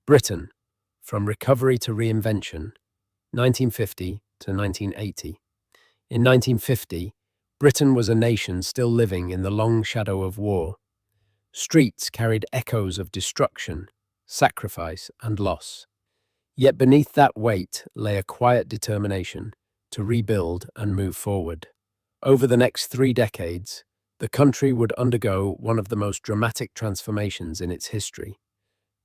Britain, from recovery to reinvention, 1950 to 1980. In 1950, Britain was a nation still living in the long shadow of war. Streets carried echoes of destruction, sacrifice, and loss. Yet beneath that weight lay a quiet determination to rebuild and move forward. Over the next 3 decades, the country would undergo one of the most dramatic transformations in its history.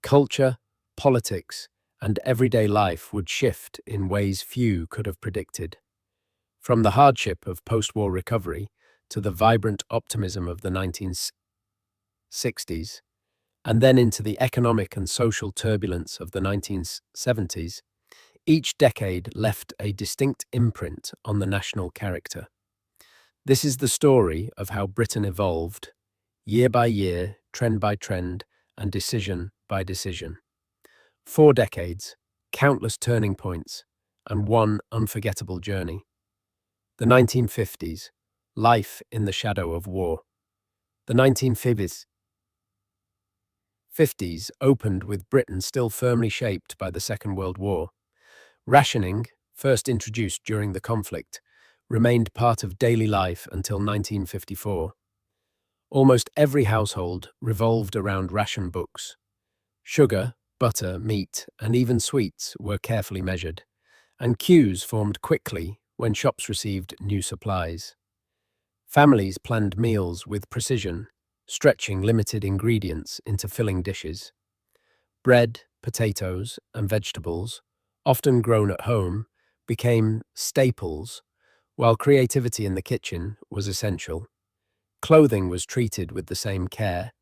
Culture, politics, and everyday life would shift in ways few could have predicted. From the hardship of post-war recovery to the vibrant optimism of the 1960s, and then into the economic and social turbulence of the 1970s, each decade left a distinct imprint on the national character. This is the story of how Britain evolved, year by year, trend by trend, and decision by decision. 4 decades, countless turning points, and one unforgettable journey. The 1950s, life in the shadow of war. The 1950s opened with Britain still firmly shaped by the Second World War. Rationing, first introduced during the conflict, remained part of daily life until 1954. Almost every household revolved around ration books. Sugar, butter, meat, and even sweets were carefully measured, and queues formed quickly when shops received new supplies. Families planned meals with precision, stretching limited ingredients into filling dishes. Bread, potatoes, and vegetables, often grown at home, became staples, while creativity in the kitchen was essential. Clothing was treated with the same care.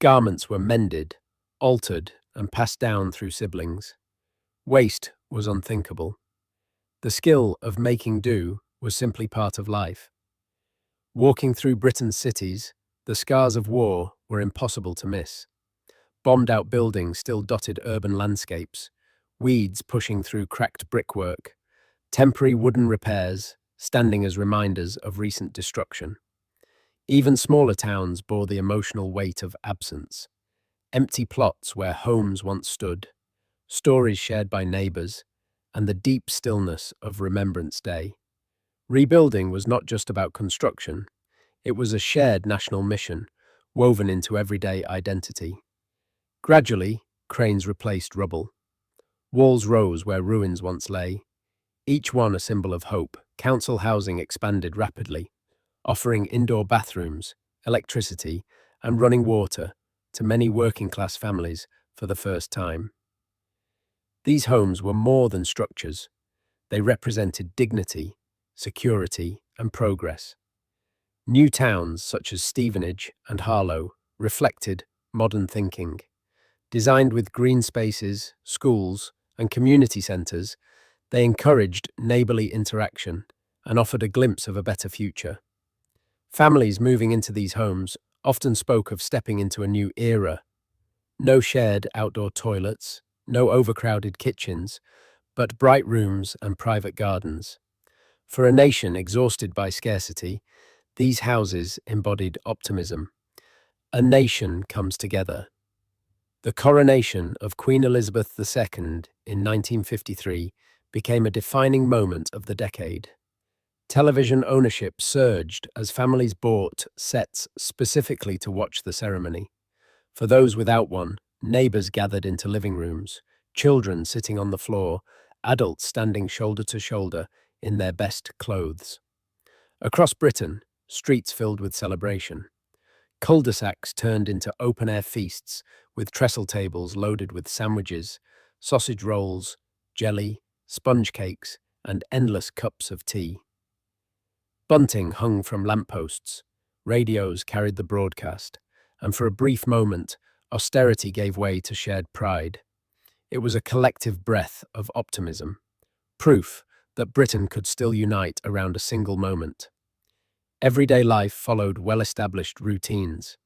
Garments were mended, altered, and passed down through siblings. Waste was unthinkable. The skill of making do was simply part of life. Walking through Britain's cities, the scars of war were impossible to miss. Bombed-out buildings still dotted urban landscapes, weeds pushing through cracked brickwork, temporary wooden repairs standing as reminders of recent destruction. Even smaller towns bore the emotional weight of absence. Empty plots where homes once stood, stories shared by neighbours, and the deep stillness of Remembrance Day. Rebuilding was not just about construction, it was a shared national mission, woven into everyday identity. Gradually, cranes replaced rubble. Walls rose where ruins once lay, each one a symbol of hope. Council housing expanded rapidly, offering indoor bathrooms, electricity, and running water to many working-class families for the first time. These homes were more than structures. They represented dignity, security, and progress. New towns such as Stevenage and Harlow reflected modern thinking. Designed with green spaces, schools, and community centres, they encouraged neighbourly interaction and offered a glimpse of a better future. Families moving into these homes often spoke of stepping into a new era. No shared outdoor toilets, no overcrowded kitchens, but bright rooms and private gardens. For a nation exhausted by scarcity, these houses embodied optimism. A nation comes together. The coronation of Queen Elizabeth II in 1953 became a defining moment of the decade. Television ownership surged as families bought sets specifically to watch the ceremony. For those without one, neighbours gathered into living rooms, children sitting on the floor, adults standing shoulder to shoulder in their best clothes. Across Britain, streets filled with celebration. Cul-de-sacs turned into open-air feasts with trestle tables loaded with sandwiches, sausage rolls, jelly, sponge cakes, and endless cups of tea. Bunting hung from lampposts, radios carried the broadcast, and for a brief moment, austerity gave way to shared pride. It was a collective breath of optimism, proof that Britain could still unite around a single moment. Everyday life followed well-established routines.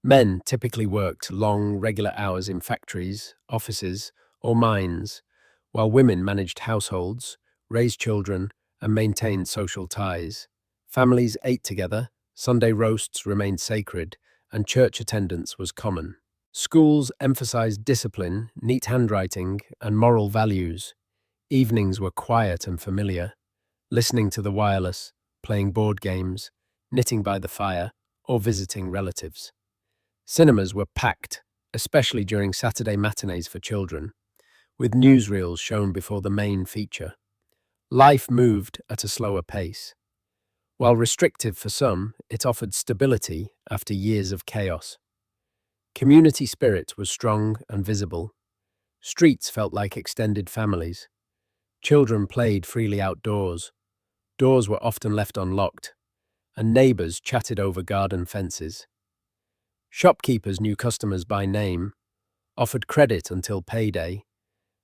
Men typically worked long, regular hours in factories, offices, or mines, while women managed households, raised children, and maintained social ties. Families ate together, Sunday roasts remained sacred, and church attendance was common. Schools emphasized discipline, neat handwriting, and moral values. Evenings were quiet and familiar, listening to the wireless, playing board games, knitting by the fire, or visiting relatives. Cinemas were packed, especially during Saturday matinees for children, with newsreels shown before the main feature. Life moved at a slower pace. While restrictive for some, it offered stability after years of chaos. Community spirit was strong and visible. Streets felt like extended families. Children played freely outdoors. Doors were often left unlocked, and neighbors chatted over garden fences. Shopkeepers knew customers by name, offered credit until payday,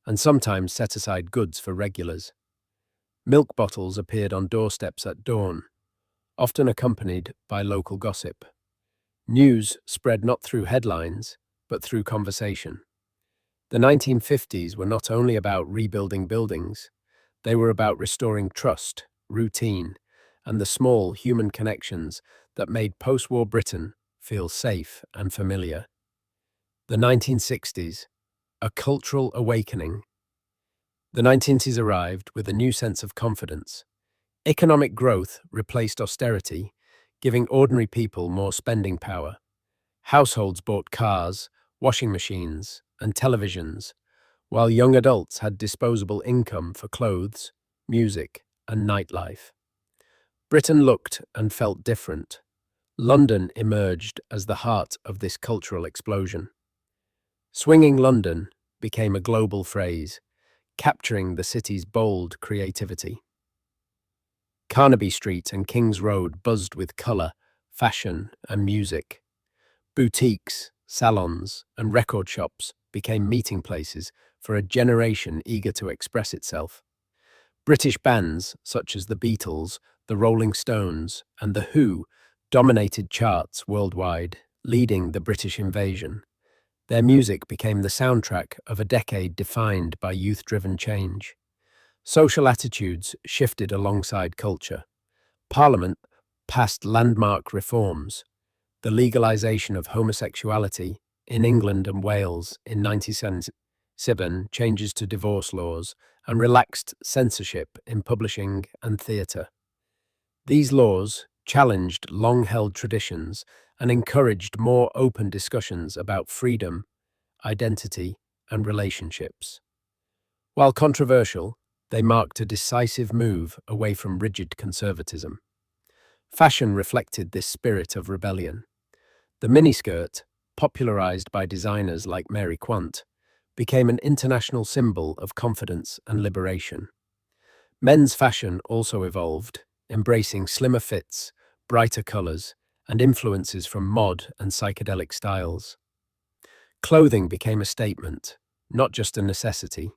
and sometimes set aside goods for regulars. Milk bottles appeared on doorsteps at dawn, often accompanied by local gossip. News spread not through headlines, but through conversation. The 1950s were not only about rebuilding buildings, they were about restoring trust, routine, and the small human connections that made post-war Britain feel safe and familiar. The 1960s, a cultural awakening. The 1960s arrived with a new sense of confidence. Economic growth replaced austerity, giving ordinary people more spending power. Households bought cars, washing machines, and televisions, while young adults had disposable income for clothes, music, and nightlife. Britain looked and felt different. London emerged as the heart of this cultural explosion. Swinging London became a global phrase, capturing the city's bold creativity. Carnaby Street and King's Road buzzed with colour, fashion, and music. Boutiques, salons, and record shops became meeting places for a generation eager to express itself. British bands such as the Beatles, the Rolling Stones, and The Who dominated charts worldwide, leading the British invasion. Their music became the soundtrack of a decade defined by youth-driven change. Social attitudes shifted alongside culture. Parliament passed landmark reforms. The legalization of homosexuality in England and Wales in 1977, changes to divorce laws, and relaxed censorship in publishing and theatre. These laws challenged long-held traditions and encouraged more open discussions about freedom, identity, and relationships. While controversial, they marked a decisive move away from rigid conservatism. Fashion reflected this spirit of rebellion. The miniskirt, popularized by designers like Mary Quant, became an international symbol of confidence and liberation. Men's fashion also evolved, embracing slimmer fits, brighter colors, and influences from mod and psychedelic styles. Clothing became a statement, not just a necessity.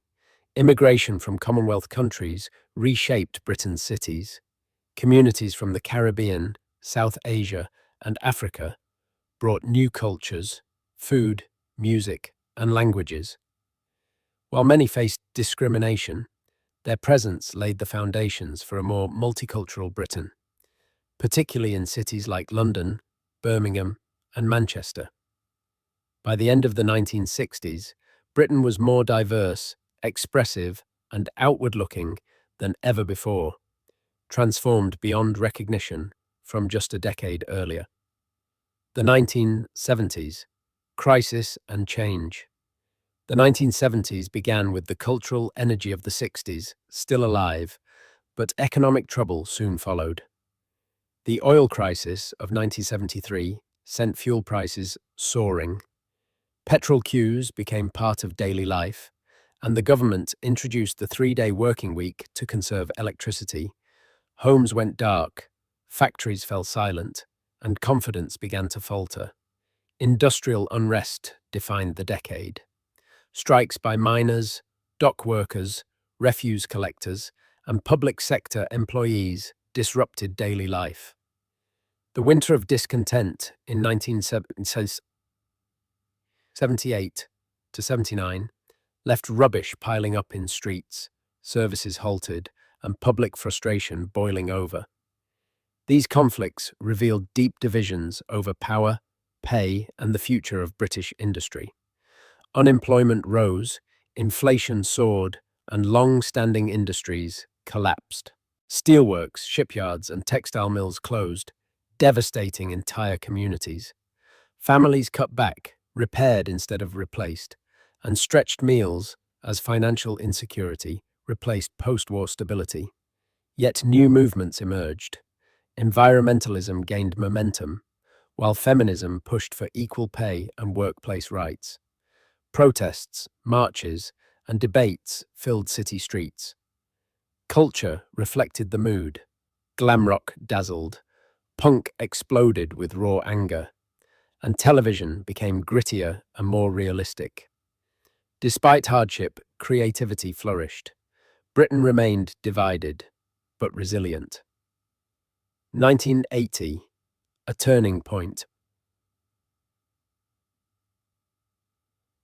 Immigration from Commonwealth countries reshaped Britain's cities. Communities from the Caribbean, South Asia, and Africa brought new cultures, food, music, and languages. While many faced discrimination, their presence laid the foundations for a more multicultural Britain, particularly in cities like London, Birmingham, and Manchester. By the end of the 1960s, Britain was more diverse, expressive, and outward-looking than ever before, transformed beyond recognition from just a decade earlier. The 1970s, crisis and change. The 1970s began with the cultural energy of the 60s still alive, but economic trouble soon followed. The oil crisis of 1973 sent fuel prices soaring. Petrol queues became part of daily life, and the government introduced the 3-day working week to conserve electricity. Homes went dark, factories fell silent, and confidence began to falter. Industrial unrest defined the decade. Strikes by miners, dock workers, refuse collectors, and public sector employees disrupted daily life. The winter of discontent in 1978 to 79 left rubbish piling up in streets, services halted, and public frustration boiling over. These conflicts revealed deep divisions over power, pay, and the future of British industry. Unemployment rose, inflation soared, and long-standing industries collapsed. Steelworks, shipyards, and textile mills closed, devastating entire communities. Families cut back, repaired instead of replaced, and stretched meals as financial insecurity replaced post-war stability. Yet new movements emerged. Environmentalism gained momentum, while feminism pushed for equal pay and workplace rights. Protests, marches, and debates filled city streets. Culture reflected the mood. Glam rock dazzled, punk exploded with raw anger, and television became grittier and more realistic. Despite hardship, creativity flourished. Britain remained divided, but resilient. 1980, a turning point.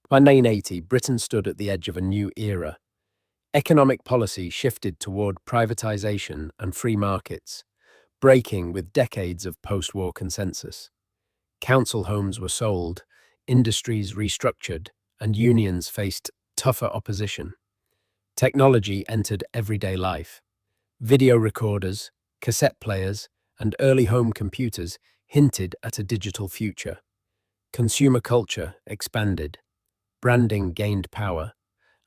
By 1980, Britain stood at the edge of a new era. Economic policy shifted toward privatization and free markets, breaking with decades of post-war consensus. Council homes were sold, industries restructured, and unions faced tougher opposition. Technology entered everyday life. Video recorders, cassette players, and early home computers hinted at a digital future. Consumer culture expanded, branding gained power,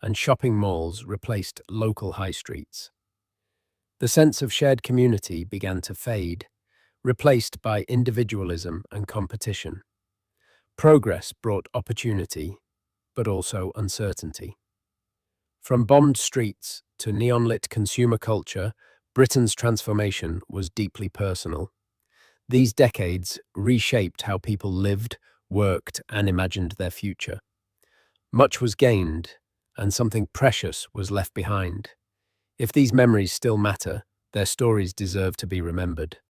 and shopping malls replaced local high streets. The sense of shared community began to fade, replaced by individualism and competition. Progress brought opportunity, but also uncertainty. From bombed streets to neon-lit consumer culture, Britain's transformation was deeply personal. These decades reshaped how people lived, worked, and imagined their future. Much was gained, and something precious was left behind. If these memories still matter, their stories deserve to be remembered.